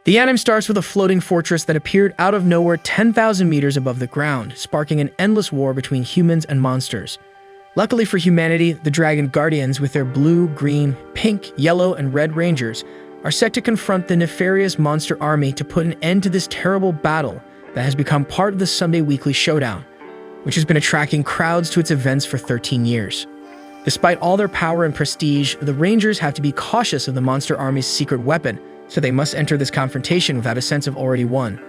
The anime starts with a floating fortress that appeared out of nowhere 10,000 meters above the ground, sparking an endless war between humans and monsters. Luckily for humanity, the Dragon Guardians, with their blue, green, pink, yellow, and red rangers, are set to confront the Nefarious Monster Army to put an end to this terrible battle that has become part of the Sunday Weekly Showdown, which has been attracting crowds to its events for 13 years. Despite all their power and prestige, the Rangers have to be cautious of the Monster Army's secret weapon, so they must enter this confrontation without a sense of already won.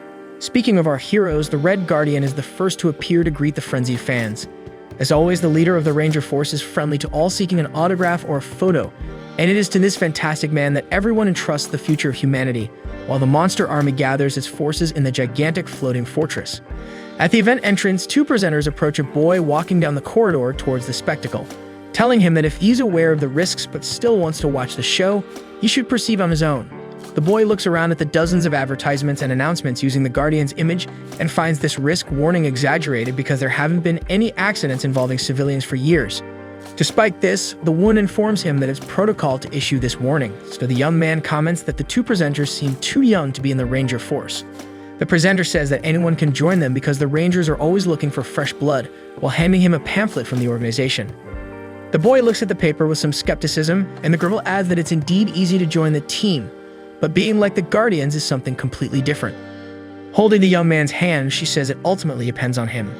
Speaking of our heroes, the Red Guardian is the first to appear to greet the frenzied fans. As always, the leader of the Ranger force is friendly to all seeking an autograph or a photo, and it is to this fantastic man that everyone entrusts the future of humanity, while the Monster Army gathers its forces in the gigantic floating fortress. At the event entrance, two presenters approach a boy walking down the corridor towards the spectacle, telling him that if he's aware of the risks but still wants to watch the show, he should proceed on his own. The boy looks around at the dozens of advertisements and announcements using the Guardian's image and finds this risk warning exaggerated because there haven't been any accidents involving civilians for years. Despite this, the woman informs him that it's protocol to issue this warning, so the young man comments that the two presenters seem too young to be in the Ranger force. The presenter says that anyone can join them because the Rangers are always looking for fresh blood, while handing him a pamphlet from the organization. The boy looks at the paper with some skepticism, and the girl adds that it's indeed easy to join the team, but being like the Guardians is something completely different. Holding the young man's hand, she says it ultimately depends on him.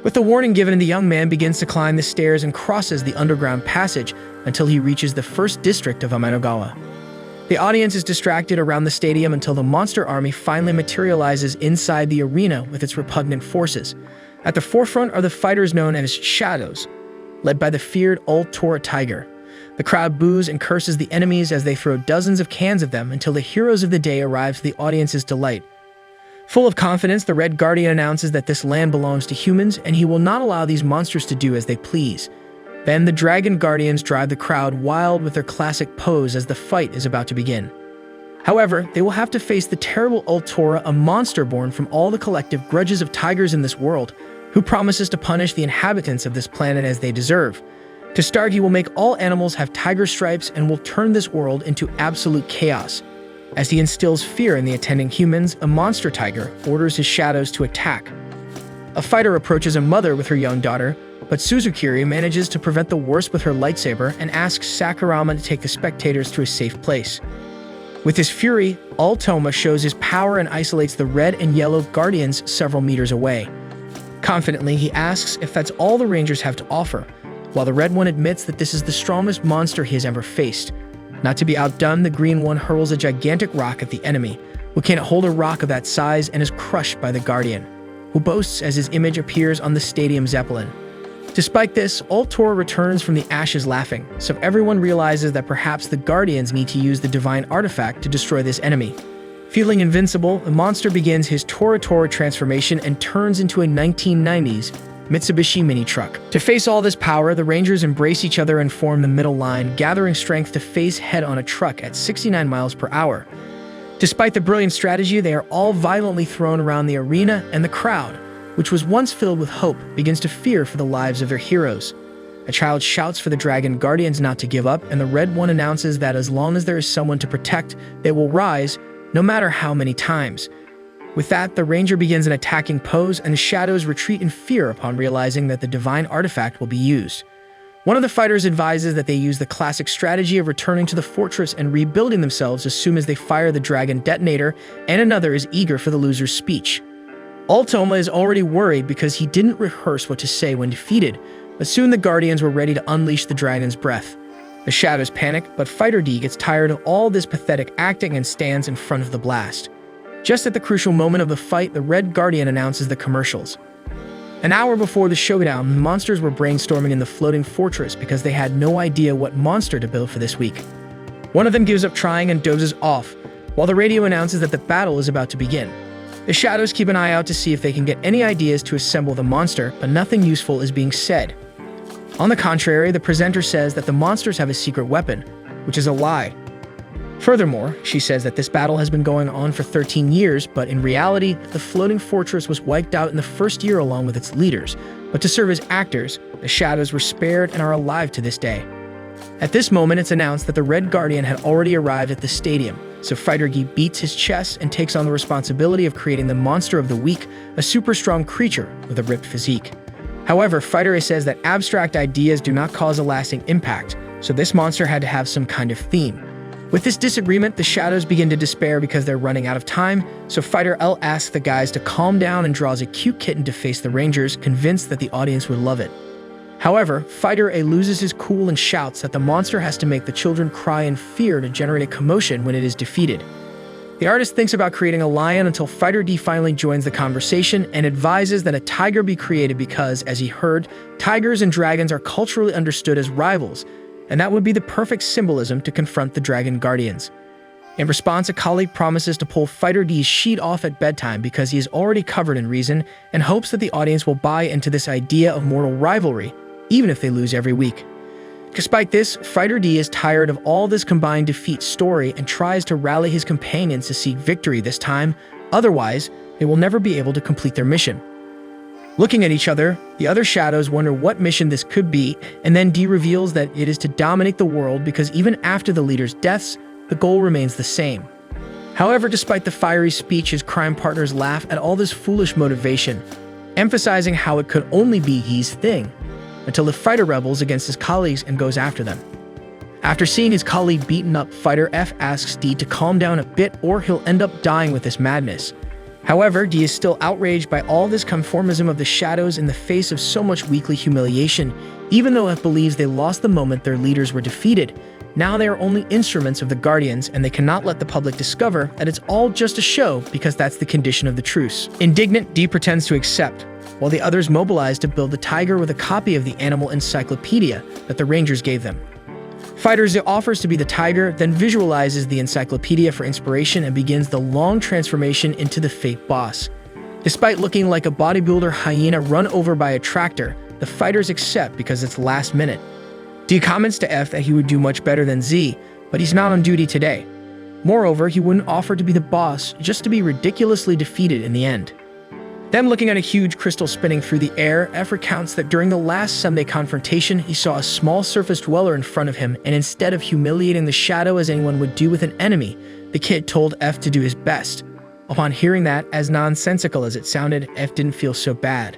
With the warning given, the young man begins to climb the stairs and crosses the underground passage until he reaches the first district of Amenagawa. The audience is distracted around the stadium until the Monster Army finally materializes inside the arena with its repugnant forces. At the forefront are the fighters known as Shadows, led by the feared Old Tora Tiger. The crowd boos and curses the enemies as they throw dozens of cans of them until the heroes of the day arrive to the audience's delight. Full of confidence, the Red Guardian announces that this land belongs to humans and he will not allow these monsters to do as they please. Then the Dragon Guardians drive the crowd wild with their classic pose as the fight is about to begin. However, they will have to face the terrible Old Tora, a monster born from all the collective grudges of tigers in this world, who promises to punish the inhabitants of this planet as they deserve. To start, he will make all animals have tiger stripes and will turn this world into absolute chaos. As he instills fear in the attending humans, a monster tiger orders his shadows to attack. A fighter approaches a mother with her young daughter, but Suzukiri manages to prevent the worst with her lightsaber and asks Sakurama to take the spectators to a safe place. With his fury, Altoma shows his power and isolates the red and yellow Guardians several meters away. Confidently, he asks if that's all the Rangers have to offer, while the red one admits that this is the strongest monster he has ever faced. Not to be outdone, the green one hurls a gigantic rock at the enemy, who can't hold a rock of that size and is crushed by the Guardian, who boasts as his image appears on the stadium Zeppelin. Despite this, Old Tora returns from the ashes laughing, so everyone realizes that perhaps the Guardians need to use the divine artifact to destroy this enemy. Feeling invincible, the monster begins his Tora Tora transformation and turns into a 1990s Mitsubishi mini truck. To face all this power, the Rangers embrace each other and form the middle line, gathering strength to face head on a truck at 69 miles per hour. Despite the brilliant strategy, they are all violently thrown around the arena, and the crowd, which was once filled with hope, begins to fear for the lives of their heroes. A child shouts for the Dragon Guardians not to give up, and the Red One announces that as long as there is someone to protect, they will rise, no matter how many times. With that, the Ranger begins an attacking pose, and the Shadows retreat in fear upon realizing that the divine artifact will be used. One of the fighters advises that they use the classic strategy of returning to the fortress and rebuilding themselves as soon as they fire the dragon detonator, and another is eager for the loser's speech. Altoma is already worried because he didn't rehearse what to say when defeated, but soon the Guardians were ready to unleash the dragon's breath. The Shadows panic, but Fighter D gets tired of all this pathetic acting and stands in front of the blast. Just at the crucial moment of the fight, the Red Guardian announces the commercials. An hour before the showdown, the monsters were brainstorming in the floating fortress because they had no idea what monster to build for this week. One of them gives up trying and dozes off, while the radio announces that the battle is about to begin. The Shadows keep an eye out to see if they can get any ideas to assemble the monster, but nothing useful is being said. On the contrary, the presenter says that the monsters have a secret weapon, which is a lie. Furthermore, she says that this battle has been going on for 13 years, but in reality, the floating fortress was wiped out in the first year along with its leaders, but to serve as actors, the Shadows were spared and are alive to this day. At this moment, it's announced that the Red Guardian had already arrived at the stadium, so Fighter Gi beats his chest and takes on the responsibility of creating the Monster of the Week, a super strong creature with a ripped physique. However, Fighter says that abstract ideas do not cause a lasting impact, so this monster had to have some kind of theme. With this disagreement, the Shadows begin to despair because they're running out of time, so Fighter L asks the guys to calm down and draws a cute kitten to face the Rangers, convinced that the audience would love it. However, Fighter A loses his cool and shouts that the monster has to make the children cry in fear to generate a commotion when it is defeated. The artist thinks about creating a lion until Fighter D finally joins the conversation and advises that a tiger be created because, as he heard, tigers and dragons are culturally understood as rivals, and that would be the perfect symbolism to confront the Dragon Guardians. In response, a colleague promises to pull Fighter D's sheet off at bedtime because he is already covered in reason and hopes that the audience will buy into this idea of mortal rivalry, even if they lose every week. Despite this, Fighter D is tired of all this combined defeat story and tries to rally his companions to seek victory this time, otherwise, they will never be able to complete their mission. Looking at each other, the other Shadows wonder what mission this could be, and then D reveals that it is to dominate the world because even after the leaders' deaths, the goal remains the same. However, despite the fiery speech, his crime partners laugh at all this foolish motivation, emphasizing how it could only be his thing, until the Fighter rebels against his colleagues and goes after them. After seeing his colleague beaten up, Fighter F asks D to calm down a bit or he'll end up dying with this madness. However, D is still outraged by all this conformism of the Shadows in the face of so much weekly humiliation, even though F believes they lost the moment their leaders were defeated. Now they are only instruments of the Guardians, and they cannot let the public discover that it's all just a show because that's the condition of the truce. Indignant, D pretends to accept, while the others mobilize to build the tiger with a copy of the animal encyclopedia that the Rangers gave them. Fighter Z offers to be the tiger, then visualizes the encyclopedia for inspiration and begins the long transformation into the fake boss. Despite looking like a bodybuilder hyena run over by a tractor, the fighters accept because it's last minute. D comments to F that he would do much better than Z, but he's not on duty today. Moreover, he wouldn't offer to be the boss just to be ridiculously defeated in the end. Then, looking at a huge crystal spinning through the air, F recounts that during the last Sunday confrontation, he saw a small surface dweller in front of him, and instead of humiliating the Shadow as anyone would do with an enemy, the kid told F to do his best. Upon hearing that, as nonsensical as it sounded, F didn't feel so bad.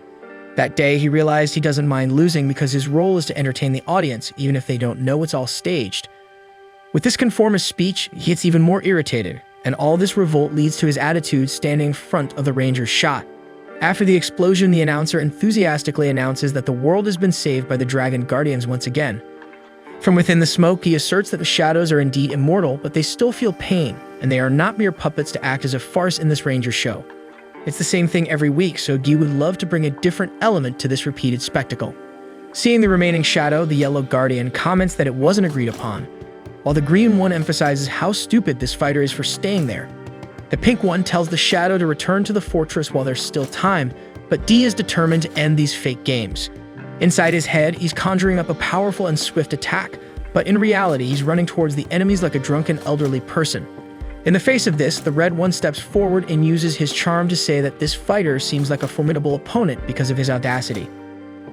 That day, he realized he doesn't mind losing because his role is to entertain the audience, even if they don't know it's all staged. With this conformist speech, he gets even more irritated, and all this revolt leads to his attitude standing in front of the Ranger's shot. After the explosion, the announcer enthusiastically announces that the world has been saved by the Dragon Guardians once again. From within the smoke, he asserts that the Shadows are indeed immortal, but they still feel pain, and they are not mere puppets to act as a farce in this Ranger show. It's the same thing every week, so Guy would love to bring a different element to this repeated spectacle. Seeing the remaining Shadow, the Yellow Guardian comments that it wasn't agreed upon, while the Green one emphasizes how stupid this fighter is for staying there. The Pink one tells the Shadow to return to the fortress while there's still time, but D is determined to end these fake games. Inside his head, he's conjuring up a powerful and swift attack, but in reality, he's running towards the enemies like a drunken elderly person. In the face of this, the Red one steps forward and uses his charm to say that this fighter seems like a formidable opponent because of his audacity.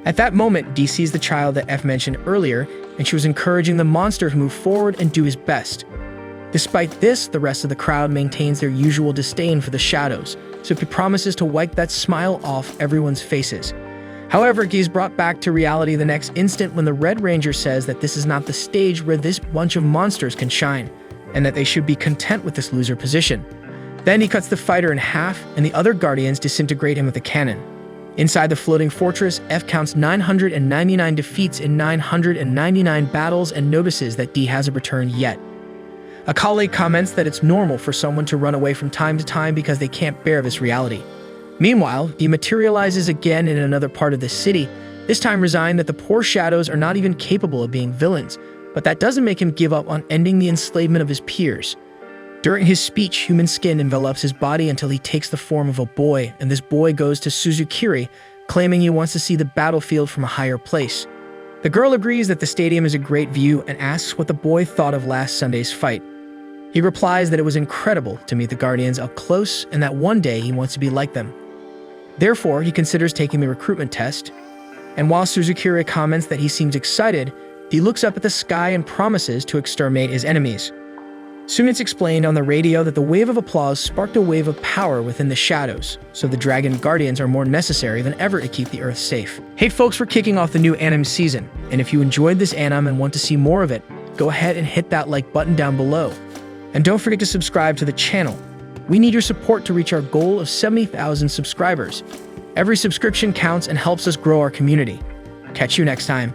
At that moment, D sees the child that F mentioned earlier, and she was encouraging the monster to move forward and do his best. Despite this, the rest of the crowd maintains their usual disdain for the Shadows, so he promises to wipe that smile off everyone's faces. However, Guy is brought back to reality the next instant when the Red Ranger says that this is not the stage where this bunch of monsters can shine, and that they should be content with this loser position. Then he cuts the fighter in half, and the other Guardians disintegrate him with a cannon. Inside the floating fortress, F counts 999 defeats in 999 battles and notices that D hasn't returned yet. A colleague comments that it's normal for someone to run away from time to time because they can't bear this reality. Meanwhile, he materializes again in another part of the city, this time resigned that the poor Shadows are not even capable of being villains, but that doesn't make him give up on ending the enslavement of his peers. During his speech, human skin envelops his body until he takes the form of a boy, and this boy goes to Suzukiri, claiming he wants to see the battlefield from a higher place. The girl agrees that the stadium is a great view and asks what the boy thought of last Sunday's fight. He replies that it was incredible to meet the Guardians up close and that one day he wants to be like them. Therefore, he considers taking the recruitment test, and while Suzukiri comments that he seems excited, He looks up at the sky and promises to exterminate his enemies. Soon it's explained on the radio that the wave of applause sparked a wave of power within the shadows, so the Dragon Guardians are more necessary than ever to keep the Earth safe. Hey folks, we're kicking off the new anime season, and if you enjoyed this anime and want to see more of it, go ahead and hit that like button down below. And don't forget to subscribe to the channel. We need your support to reach our goal of 70,000 subscribers. Every subscription counts and helps us grow our community. Catch you next time.